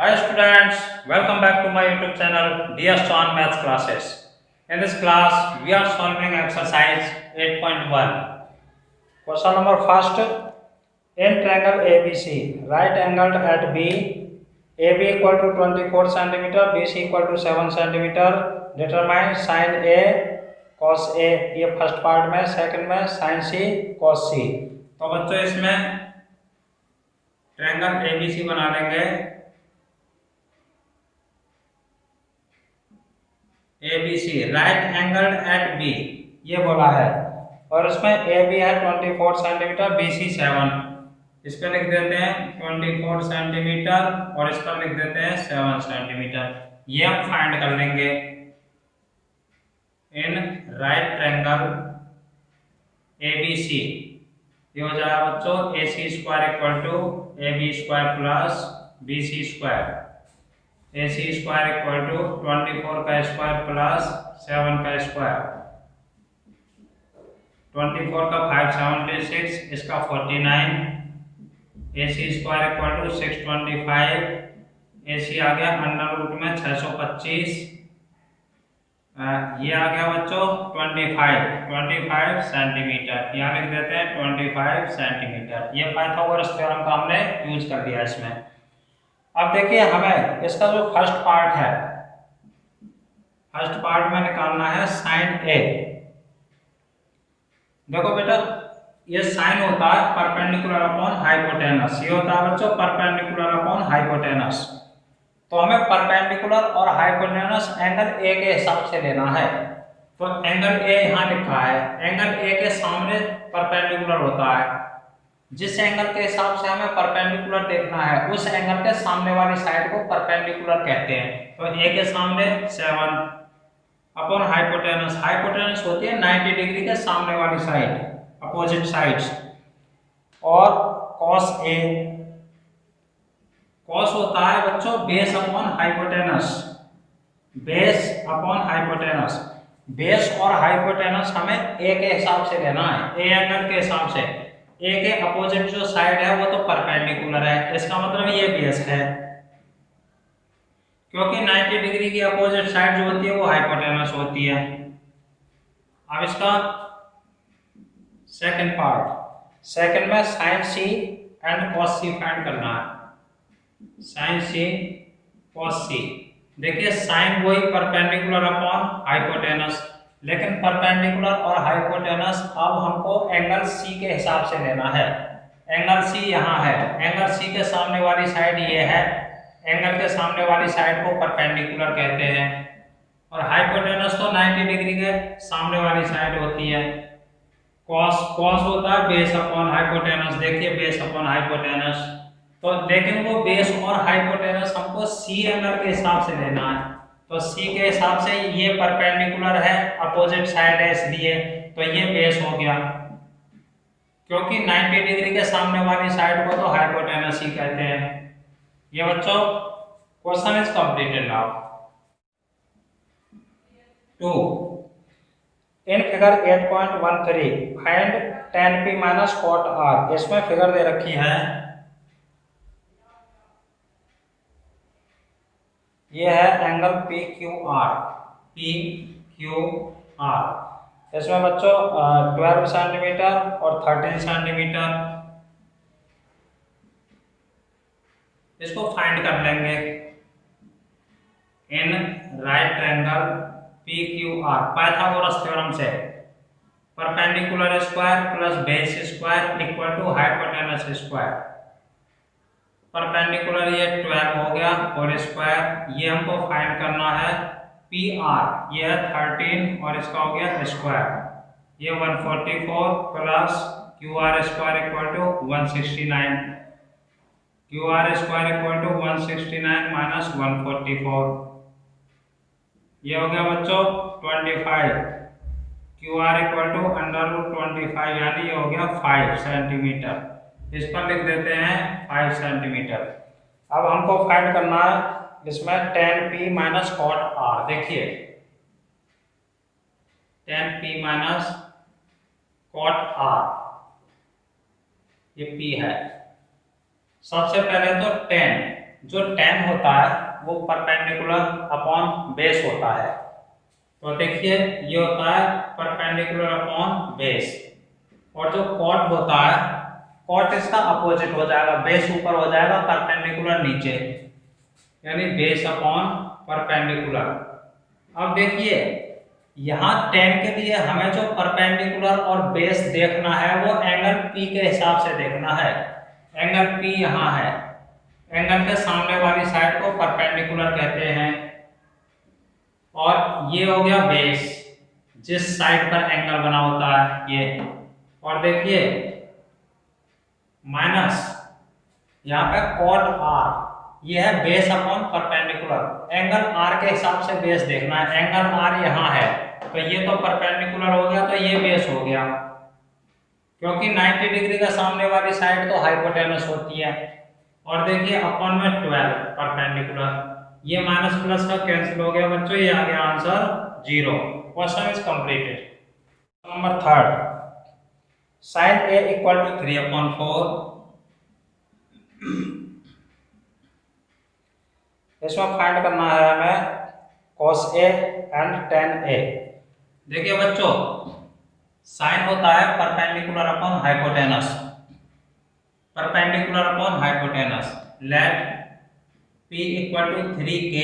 Hi students, welcome back to my YouTube channel DS on Maths Classes. In this class, we are solving exercise 8.1. Question number first. In triangle ABC, right angled at B, AB equal to 24 cm, BC equal to 7 cm. Determine sin A cos A. ये first part में, second में sin C cos C. तो बच्चों इसमें triangle ABC बना लेंगे. ABC right angled at B ये बोला है और इसमें AB है 24 सेंटीमीटर, BC 7. इस पे लिख देते हैं 24 सेंटीमीटर और इस पर लिख देते हैं 7 सेंटीमीटर. ये हम फाइंड कर लेंगे. इन राइट ट्रायंगल ABC ये हो जाएगा बच्चों AC square equal to AB square plus BC square. AC square equal to 24 का स्क्वायर प्लस 7 का स्क्वायर. 24 का 576, इसका 49. AC square equal to 625. AC आ गया अंडर रूट में 625. ये आ गया बच्चों 25 सेंटीमीटर. यहाँ लिख देते हैं 25 सेंटीमीटर. ये पाइथागोरस थ्योरम का हमने यूज कर दिया इसमें. अब देखिए हमें इसका जो फर्स्ट पार्ट है, फर्स्ट पार्ट में निकालना है साइन ए. देखो बेटा ये साइन होता है परपेंडिकुलर अपॉन हाइपोटेनस. ये होता है बच्चों परपेंडिकुलर अपॉन हाइपोटेनस. तो हमें परपेंडिकुलर और हाइपोटेनस एंगल ए के हिसाब से लेना है. तो एंगल ए यहाँ लिखा है. एंगल ए के सामने परपेंडिकुलर होता है. जिस एंगल के हिसाब से हमें परपेंडिकुलर देखना है उस एंगल के सामने वाली साइड को परपेंडिकुलर कहते हैं. तो ए के सामने 7 अपॉन हाइपोटेनस. हाइपोटेनस होती है 90 डिग्री के सामने वाली साइड, अपोजिट साइड्स. और cos ए, cos होता है बच्चों base upon hypotenuse. Base upon hypotenuse. Base और हाइपोटेनस हमें ए के हिसाब से लेना है, ए एंगल के हिसाब से. ए के अपोजिट जो साइड है वो तो परपेंडिकुलर है, इसका मतलब ये बेस है. क्योंकि 90 डिग्री की अपोजिट साइड जो होती है वो हाइपोटेनस होती है. अब इसका सेकंड पार्ट, सेकंड में sine C and cos C find करना है. Sine C cos C. देखिए साइन वही परपेंडिकुलर अपॉन हाइपोटेनस, लेकिन परपेंडिकुलर और हाइपोटेनस अब हमको एंगल सी के हिसाब से लेना है. एंगल सी यहाँ है. एंगल सी के सामने वाली साइड ये है. एंगल के सामने वाली साइड को परपेंडिकुलर कहते हैं. और हाइपोटेनस तो 90 डिग्री के सामने वाली साइड होती है. कॉस होता है बेस अपॉन हाइपोटेनस. देखिए बेस अपॉन हाइपोटेनस. तो लेकिन वो बेस और हाइपोटेनस हमको सी एंगल के हिसाब से लेना है. तो सी के हिसाब से ये परपेंडिकुलर है, अपोजिट साइड है, इसलिए तो ये बेस हो गया. क्योंकि 90 डिग्री के सामने वाली साइड को तो हाइपोटेनस ही कहते हैं. ये बच्चों question is completed now. 2 in figure 8.13 find tan p minus cot r. इसमें फिगर दे रखी है. ये है एंगल PQR. इसमें बच्चों 12 सेंटीमीटर और 13 सेंटीमीटर. इसको फाइंड कर लेंगे. In right triangle PQR Pythagoras theorem से perpendicular square plus base square equal to hypotenuse square. Perpendicular ये 12 हो गया और स्क्वायर ये हमको फाइंड करना है. PR ये है 13 और इसका हो गया स्क्वायर. ये 144 plus QR square equal to 169. QR square equal to 169 minus 144. ये हो गया बच्चों 25. QR equal to under root 25 यानी ये हो गया 5 सेंटीमीटर. इस पर लिख देते हैं 5 सेंटीमीटर. अब हमको फाइंड करना है इसमें tan p minus cot r. देखिए tan p minus cot r ये p है. सबसे पहले तो tan जो tan होता है वो परपेंडिकुलर अपॉन बेस होता है। तो देखिए ये होता है परपेंडिकुलर अपॉन बेस, और जो कॉट होता है, कॉट इसका अपोजिट हो जाएगा, बेस ऊपर हो जाएगा, परपेंडिकुलर नीचे, यानी बेस अपॉन परपेंडिकुलर। अब देखिए यहाँ tan के लिए हमें जो परपेंडिकुलर और बेस देखना है वो एंगल P के हिसाब से देखना है। एंगल P यहाँ है, एंगल के सामने वाली साइड को परपेंडिकुलर कहते हैं, और ये हो गया बेस, जिस साइड पर एंगल बना होता है ये। और देखिए माइनस यहाँ पे कॉट R, ये है base upon perpendicular. Angle R के हिसाब से बेस देखना है। एंगल R यहाँ है तो ये तो परपेंडिकुलर हो गया, तो ये बेस हो गया, क्योंकि 90 डिग्री का सामने वाली साइड तो हाइपोटेनस होती है। और देखिए अपॉन में 12 परपेंडिकुलर, ये माइनस प्लस का कैंसिल हो गया बच्चों, ये आ गया answer 0। Question is completed. Number 3, sin A equal to 3/4। इसमें फाइंड करना है हमें cos A and tan A। देखिए बच्चों साइन होता है perpendicular upon hypotenuse, perpendicular upon hypotenuse. Let P equal to 3K,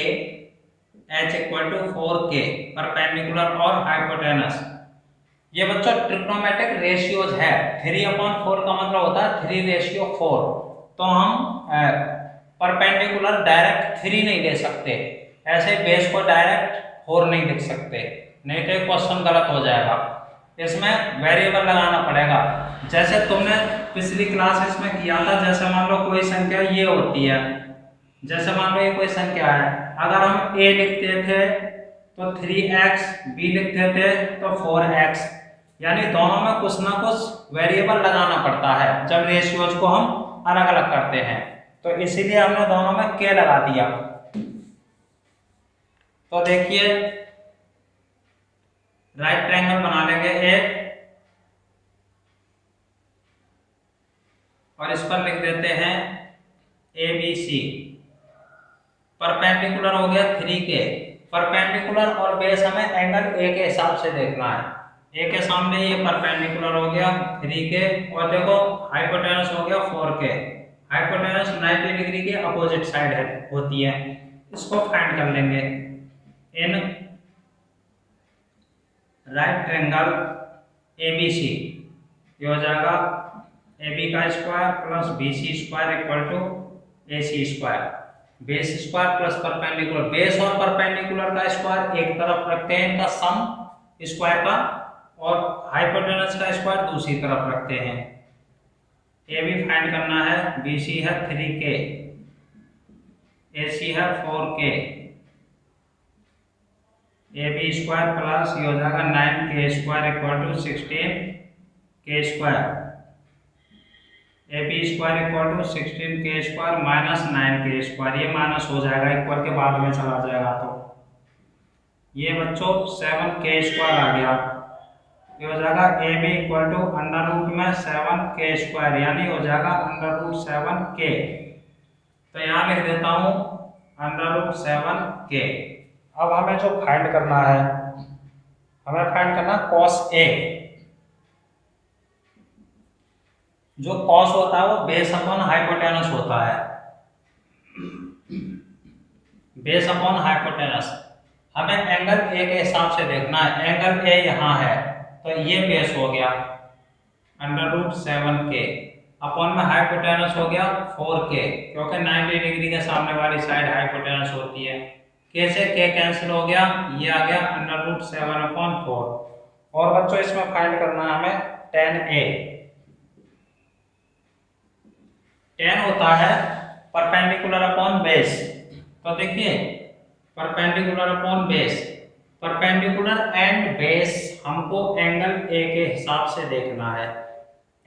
H equal to 4K, perpendicular और hypotenuse. ये बच्चों ट्रिग्नोमेट्रिक रेशियोज है। 3/4 का मतलब होता है 3/4। तो हम परपेंडिकुलर डायरेक्ट 3 नहीं ले सकते, ऐसे बेस को डायरेक्ट 4 नहीं लिख सकते, नहीं तो क्वेश्चन गलत हो जाएगा। इसमें वेरिएबल लगाना पड़ेगा, जैसे तुमने पिछली क्लास इसमें किया था। जैसे मान लो कोई संख्या ये होती है, जैसे मान लो ये कोई संख्या है, अगर हम a लिखते थे तो 3x, b लिखते थे तो 4x, यानी दोनों में कुछ ना कुछ वेरिएबल लगाना पड़ता है जब रेशियोज को हम अलग अलग करते हैं। तो इसीलिए हमने दोनों में k लगा दिया। तो देखिए राइट ट्रायंगल बना लेंगे एक, और इस पर लिख देते हैं ABC। परपेंडिकुलर हो गया 3K। परपेंडिकुलर और बेस हमें एंगल A के हिसाब से देखना है। A के सामने ये परपेंडिकुलर हो गया 3K, और देखो हाइपोटेनस हो गया 4K। हाइपोटेनस 90 डिग्री के अपोजिट साइड है होती है। इसको फाइंड कर लेंगे। इन राइट ट्रायंगल ABC, ये हो जाएगा AB का square plus BC square equal to AC square. Base square plus perpendicular, base और परपेंडिकुलर का स्क्वायर एक तरफ रखते हैं, इनका सम स्क्वायर का, और हाइपोटेनस का स्क्वायर दूसरी तरफ रखते हैं। AB फाइंड करना है, BC है 3K, AC है 4K। AB स्क्वायर प्लस ये हो जाएगा 9K square equal to 16K square. AB square equal to 16K square minus 9K square, ये माइनस हो जाएगा, इक्वल के बाद में चला जाएगा, तो ये बच्चों 7K स्क्वायर आ गया। ये हो जाएगा AB equal to under root में 7K स्क्वायर, यानी हो जाएगा अंडर रूट 7K। तो यहाँ लिख देता हूँ अंडर रूट 7K। अब हमें जो फाइंड करना है, हमें फाइंड करना cos A। जो cos होता है वो बेस अपॉन हाइपोटेनस होता है, बेस अपॉन हाइपोटेनस। हमें एंगल A के हिसाब से देखना है। एंगल A यहाँ है तो ये बेस हो गया अंडर रूट 7K, अपॉन में हाइपोटेनस हो गया 4K, क्योंकि 90 डिग्री के सामने वाली साइड हाइपोटेनस होती है। K से K कैंसिल हो गया, ये आ गया अंडर रूट 7/4। और बच्चों इसमें फाइंड करना है हमें tan A। tan होता है परपेंडिकुलर अपॉन बेस। तो देखिए perpendicular upon base, perpendicular and base हमको एंगल A के हिसाब से देखना है।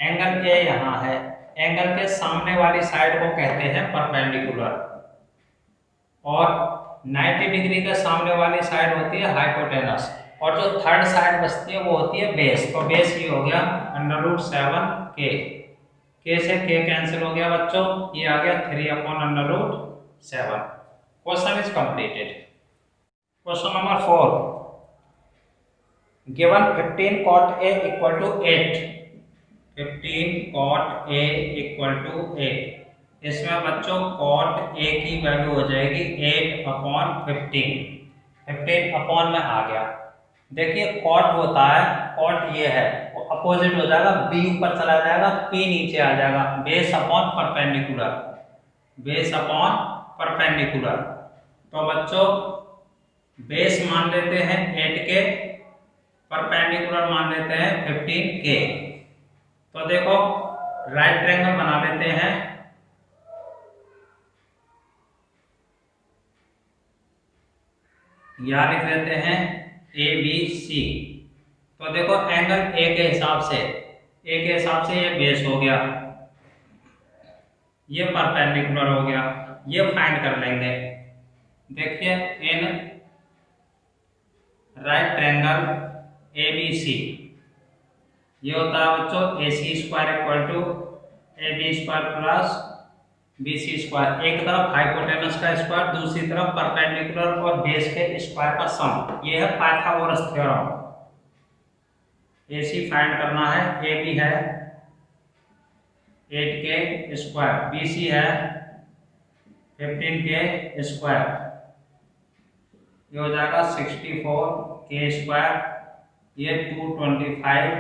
एंगल A यहाँ है, एंगल के सामने वाली साइड को कहते हैं परपेंडिकुलर, और 90 डिग्री के सामने वाली साइड होती है हाइपोटेनस, और जो थर्ड साइड बचती है वो होती है बेस। तो बेस ये हो गया अंडर रूट 7K। K से K कैंसिल हो गया बच्चों, ये आ गया 3/√7। 7. Question is completed. Question number 4. Given 15 cot A equal to 8. 15 cot A equal to 8. इसमें बच्चों cot A की वैल्यू हो जाएगी 8/15. 15 अपॉन में आ गया। देखिए cot होता है, cot ये है, अपोजिट हो जाएगा, b ऊपर चला जाएगा, p नीचे आ जाएगा, base upon perpendicular, base upon perpendicular. तो बच्चों बेस मान लेते हैं 8 के, परपेंडिकुलर मान लेते हैं 15 के। तो देखो राइट ट्रायंगल बना लेते हैं। यहां लिख लेते हैं ABC। तो देखो एंगल ए के हिसाब से, ए के हिसाब से ये बेस हो गया, ये परपेंडिकुलर हो गया, ये फाइंड कर लेंगे। देखिए इन राइट ट्रायंगल ABC ये होता है बच्चों AC² = AB² प्लस BC²। एक तरफ हाइपोटेनस का स्क्वायर, दूसरी तरफ परपेंडिकुलर और बेस के स्क्वायर का सम। ये है पाइथागोरस थ्योरम। AC फाइंड करना है, AB है 8 के स्क्वायर, BC है 15 के स्क्वायर, ये हो जाएगा 64 के स्क्वायर, ये 225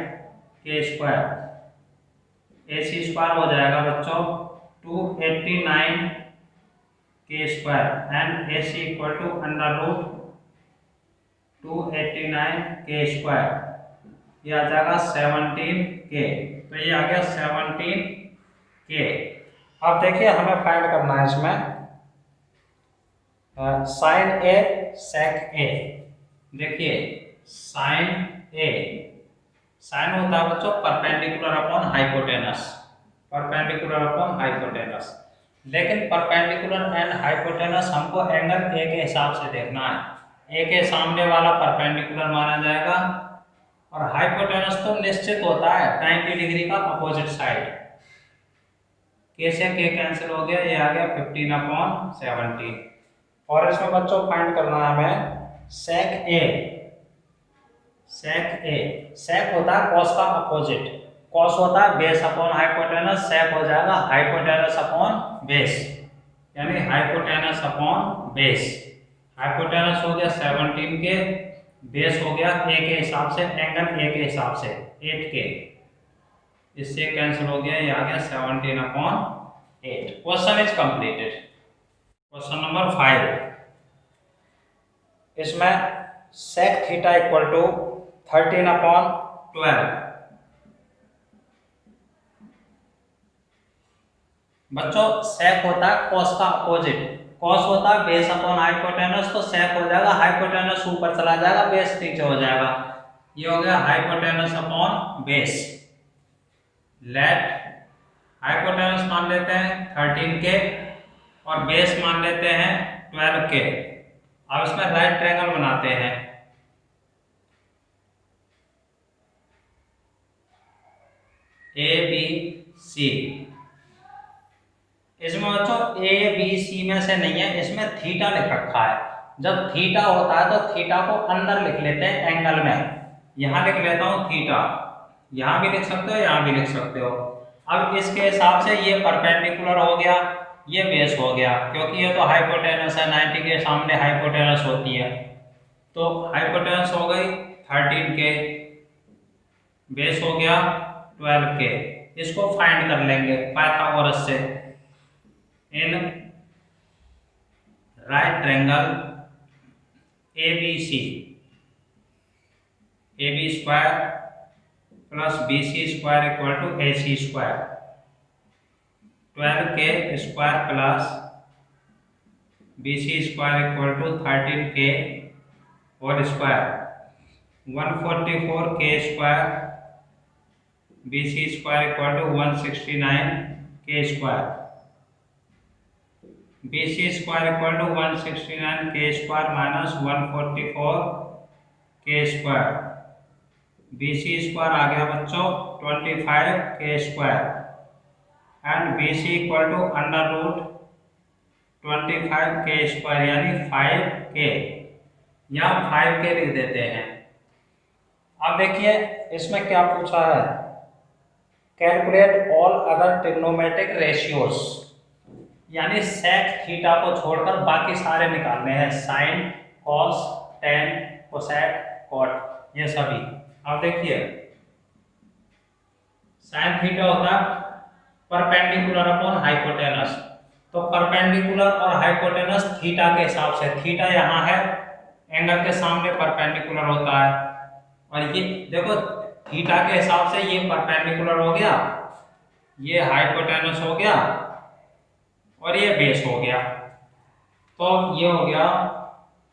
के स्क्वायर। AC² हो जाएगा बच्चों 289 के स्क्वायर एंड AC = √289 के स्क्वायर। ये आ जाएगा 17 के। तो ये आ गया 17 के। अब देखिए हमें फाइंड करना है इसमें साइन ए सेक ए। देखिए साइन ए, साइन होता है बच्चों perpendicular upon hypotenuse, perpendicular upon hypotenuse. लेकिन परपेंडिकुलर एंड हाइपोटेनस हमको एंगल ए के हिसाब से देखना है। ए के सामने वाला परपेंडिकुलर माना जाएगा और हाइपोटेनस तो निश्चित होता है 90 डिग्री का अपोजिट साइड। के से के कैंसिल हो गया, ये आ गया 15/17। और इसमें बच्चों फाइंड करना है हमें सेक ए। सेक ए, सेक होता है कॉस का अपोजिट, कॉस होता है बेस अपॉन हाइपोटेनस, सेक हो जाएगा हाइपोटेनस अपॉन बेस, यानी हाइपोटेनस अपॉन बेस। हाइपोटेनस हो गया 17 के, बेस हो गया ए के हिसाब से, एंगल ए के हिसाब से 8 के, इससे कैंसिल हो गया, ये आ गया 17/8। Question is completed. Question number 5, इसमें सेक थीटा = 13/12। बच्चों सेक होता है कॉस का अपोजिट, कॉस होता है बेस अपॉन हाइपोटेनस, तो सेक हो जाएगा हाइपोटेनस ऊपर चला जाएगा, बेस नीचे हो जाएगा। ये हो गया hypotenuse upon base. Let hypotenuse मान लेते हैं 13 के और बेस मान लेते हैं 12 के। अब इसमें राइट ट्रायंगल बनाते हैं। ABC, इसमें बच्चों ABC में से नहीं है, इसमें थीटा लिख रखा है। जब थीटा होता है तो थीटा को अंदर लिख लेते हैं एंगल में। यहां लिख लेता हूं थीटा, यहां भी लिख सकते हो, यहां भी लिख सकते हो। अब इसके हिसाब से ये परपेंडिकुलर हो गया, ये बेस हो गया, क्योंकि ये तो हाइपोटेनस है, 90 के सामने हाइपोटेनस होती है। तो हाइपोटेनस हो गई 13 के, बेस हो गया 12 के। इसको फाइंड कर लेंगे पाइथागोरस से। इन right triangle ABC, AB² plus BC² = AC²। 12 के स्क्वायर प्लस BC² = 13 के होल स्क्वायर। 144 के स्क्वायर, BC² = 169 के स्क्वायर। BC² = 169 के स्क्वायर माइनस 144 के स्क्वायर। BC² आ गया बच्चों 25 के स्क्वायर एंड BC = 25k² यानी 5k, या 5k लिख देते हैं। अब देखिए इसमें क्या पूछा है, calculate all other trigonometric ratios, यानी सेक थीटा को छोड़कर बाकी सारे निकालने हैं, sine, cos, tan, cosec, cot, ये सभी। अब देखिए साइन थीटा होता है परपेंडिकुलर अपॉन हाइपोटेनस, तो परपेंडिकुलर और हाइपोटेनस थीटा के हिसाब से, थीटा यहाँ है एंगल के सामने परपेंडिकुलर होता है, और ये देखो थीटा के हिसाब से ये परपेंडिकुलर हो गया, ये हाइपोटेनस हो गया और ये बेस हो गया, तो ये हो गया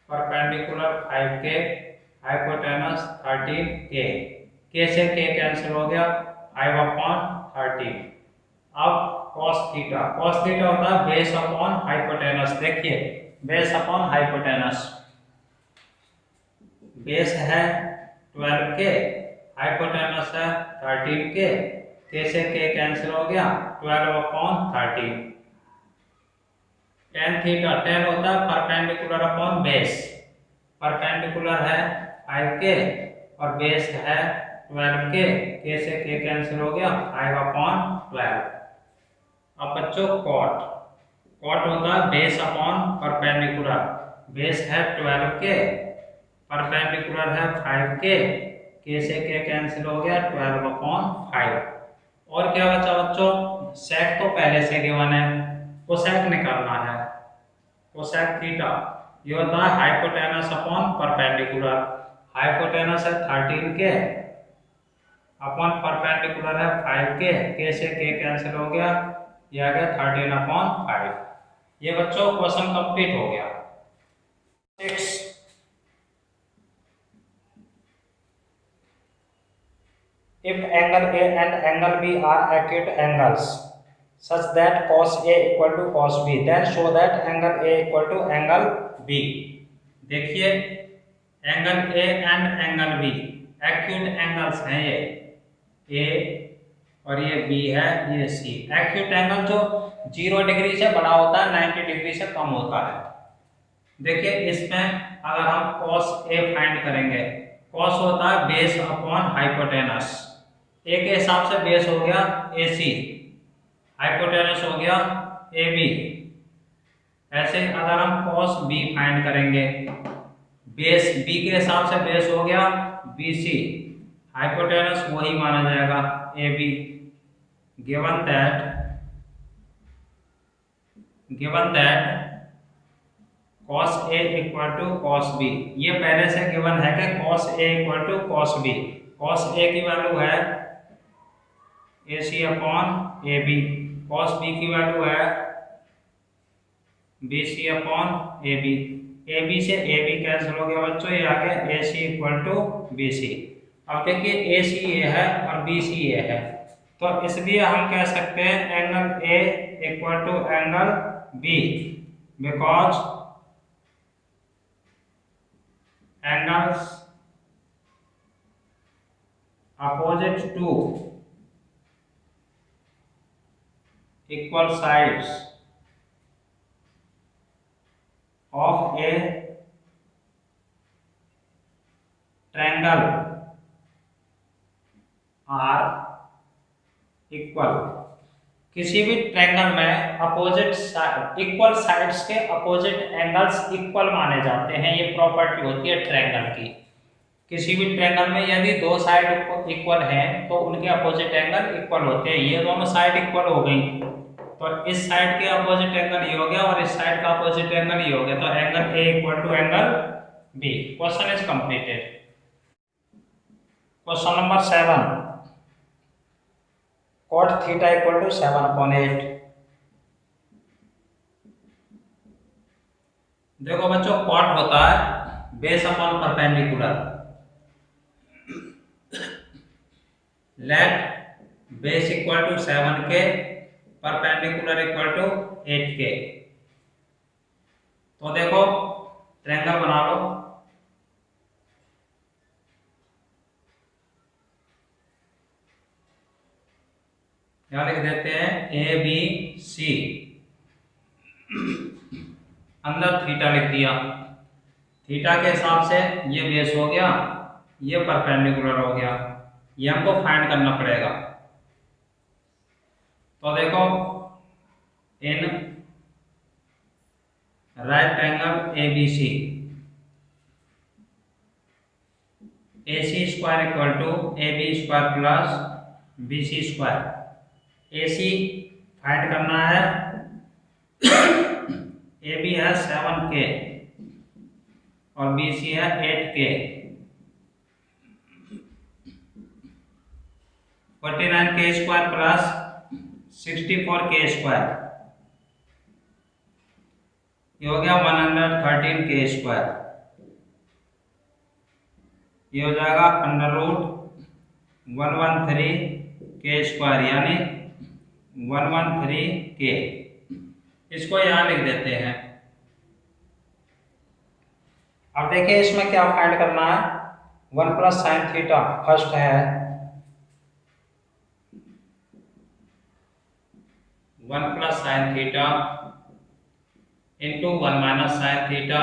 perpendicular 5k, hypotenuse 13k, k से k कैंसिल हो गया 5/13। अब cos थीटा होता है बेस अपॉन हाइपोटेनस, देखिए बेस अपॉन हाइपोटेनस, बेस है 12k, हाइपोटेनस है 13k, k से k कैंसिल हो गया 12/13। टेन थीटा, टेन होता है परपेंडिकुलर अपॉन बेस, परपेंडिकुलर है 5k और बेस है 12k, k से k कैंसिल हो गया 5/12। अब बच्चों कॉट होता है बेस अपॉन परपेंडिकुलर, बेस है 12k, परपेंडिकुलर है 5k, k से k कैंसिल हो गया 12/5। और क्या बचा बच्चों, सेक तो पहले से गिवन है, कोसेक निकालना है, कोसेक थीटा, ये होता है हाइपोटेनस अपॉन परपेंडिकुलर, हाइपोटेनस है 13k अपॉन परपेंडिकुलर है 5k, k से k कैंसिल हो गया, ये आ गया 13/5। ये बच्चों क्वेश्चन कंप्लीट हो गया। 6 if angle A and angle B are acute angles such that cos A equal to cos B, then show that angle A equal to angle B। देखिए angle A and angle B acute angles हैं, ये A और ये B है, ये C। Acute angle जो 0 degree से बड़ा होता है, 90 डिग्री से कम होता है। देखिए इसमें अगर हम cos A फाइंड करेंगे, cos होता है बेस अपॉन हाइपोटेनस, A के हिसाब से बेस हो गया AC, हाइपोटेनस हो गया AB। ऐसे अगर हम cos B फाइंड करेंगे, बेस B के हिसाब से बेस हो गया BC, हाइपोटेनस वही माना जाएगा AB। Given that cos A equal to cos B, ये पहले से गिवन है कि cos A equal to cos B, cos A की वैल्यू है AC upon AB, cos B की वैल्यू है BC अपॉन AB, AB से AB कैंसिल हो गया बच्चों, ये आ गया AC इक्वल टू BC। अब देखिए AC ये है और BC ये है, तो इसलिए हम कह सकते हैं angle A equal to angle B, because angles opposite to equal sides of a triangle are equal। किसी भी ट्रायंगल में अपोजिट इक्वल साइड्स के अपोजिट एंगल्स इक्वल माने जाते हैं, ये प्रॉपर्टी होती है ट्रायंगल की। किसी भी ट्रायंगल में यदि दो साइड इक्वल हैं तो उनके अपोजिट एंगल इक्वल होते हैं, ये दोनों साइड इक्वल हो गई तो इस साइड के अपोजिट एंगल ये हो गया और इस साइड का अपोजिट एंगल ये हो गया, तो angle A equal to angle B. Question is completed. Question number 7, cot theta equal to 7/8। देखो बच्चों cot होता है base upon perpendicular, let base equal to 7k, perpendicular equal to 8k। तो देखो ट्रायंगल बना लो, यहां लिख देते हैं ABC। अंदर थीटा लिख दिया। थीटा के हिसाब से ये बेस हो गया, ये परपेंडिकुलर हो गया, ये हमको फाइंड करना पड़ेगा। तो देखो, in right angle ABC, AC square equal to AB square plus BC square. AC find करना है, AB है 7K और BC है 8K। 49K square plus 64K square, ये हो गया 113K स्क्वायर। ये हो जाएगा अंडर रूट 113K स्क्वायर यानी 113K। इसको यहां लिख देते हैं। अब देखिए इसमें क्या फाइंड करना है। 1 प्लस साइन थीटा फर्स्ट है, 1 plus sine theta into 1 minus sine theta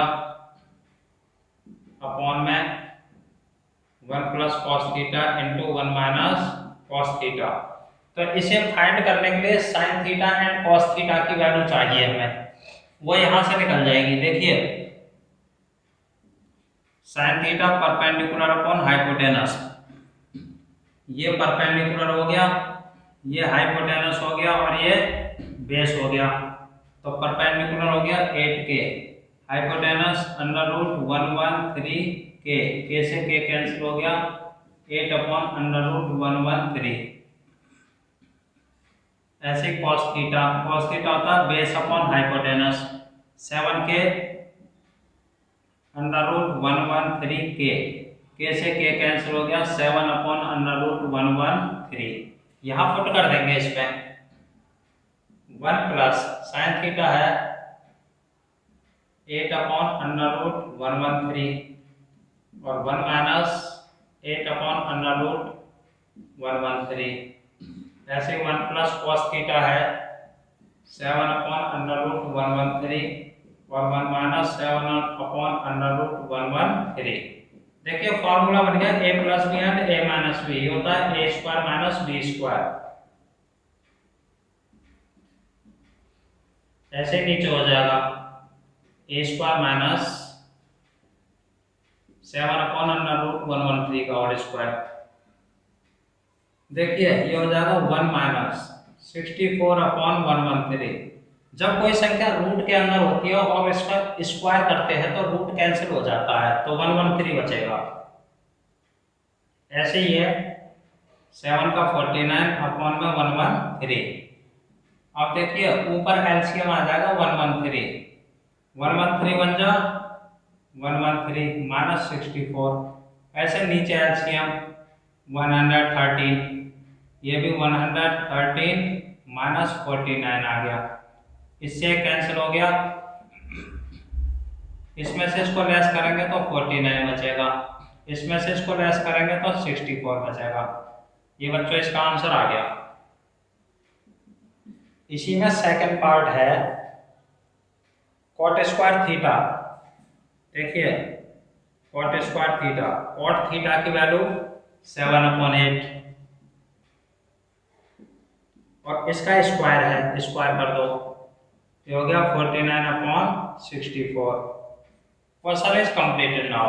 upon में 1 plus cos theta into 1 minus cos theta. तो इसे फाइंड करने के लिए sine theta and cos theta की वैल्यू चाहिए हमें, वो यहां से निकल जाएगी। देखिए sine theta perpendicular upon hypotenuse, ये परपेंडिकुलर हो गया, ये हाइपोटेनस हो गया और ये बेस हो गया। तो परपेंडिकुलर हो गया 8K, hypotenuse under root 113K, K से K कैंसिल हो गया, 8 अपॉन अंडर रूट 113। ऐसे कॉस थीटा होता है base upon hypotenuse, 7K under root 113K, K से K कैंसिल हो गया, 7 अपॉन अंडर रूट 113। यहाँ पुट कर देंगे इस पे। 1 प्लस साइन थीटा है 8 अपॉन अंडर रूट 113 और 1 माइनस 8 अपॉन अंडर रूट 113। ऐसे 1 प्लस कॉस थीटा है 7 अपॉन अंडर रूट 113 और 1 माइनस 7 अपॉन अंडर रूट 113। देखिए फॉर्मूला बन गया a plus b and a minus b, ये होता है a square minus b square. ऐसे नीचे हो जाएगा a square minus 7 upon under root 113 का होल स्क्वायर। देखिए ये हो जाएगा 1 माइनस 64 अपॉन 113। जब कोई संख्या रूट के अंदर होती है और इसका स्क्वायर करते हैं तो रूट कैंसिल हो जाता है, तो 113 बचेगा। ऐसे ही है 7 का 49 अपॉन में 113। अब देखिए ऊपर एलसीएम आ जाएगा 113, 113 बन जा 113 माइनस 64। ऐसे नीचे एलसीएम 113, ये भी 113 माइनस 49 आ गया, इससे कैंसिल हो गया। इसमें से इसको लेस करेंगे तो 49 बचेगा, इसमें से इसको लेस करेंगे तो 64 बचेगा। ये बच्चों इसका आंसर आ गया। इसी में सेकंड पार्ट है कॉट स्क्वायर थीटा। देखिए cot square theta, cot theta की वैल्यू 7/8 और इसका स्क्वायर है, स्क्वायर कर दो, ये हो गया 49/64। Question is completed now.